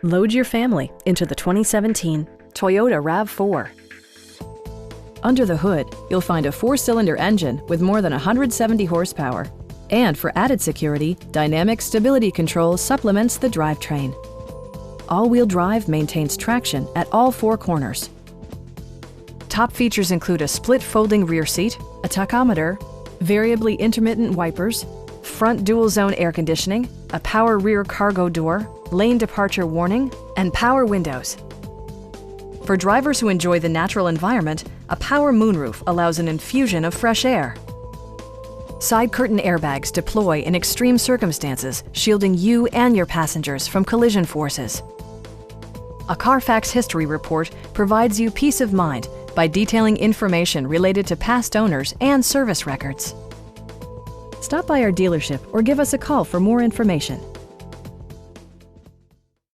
Load your family into the 2017 Toyota RAV4. Under the hood, you'll find a 4-cylinder engine with more than 170 horsepower. And for added security, dynamic stability control supplements the drivetrain. All-wheel drive maintains traction at all 4 corners. Top features include a split folding rear seat, a tachometer, variably intermittent wipers, front dual-zone air conditioning, a power rear cargo door, lane departure warning, and power windows. For drivers who enjoy the natural environment, a power moonroof allows an infusion of fresh air. Side curtain airbags deploy in extreme circumstances, shielding you and your passengers from collision forces. A Carfax history report provides you peace of mind by detailing information related to past owners and service records. Stop by our dealership or give us a call for more information.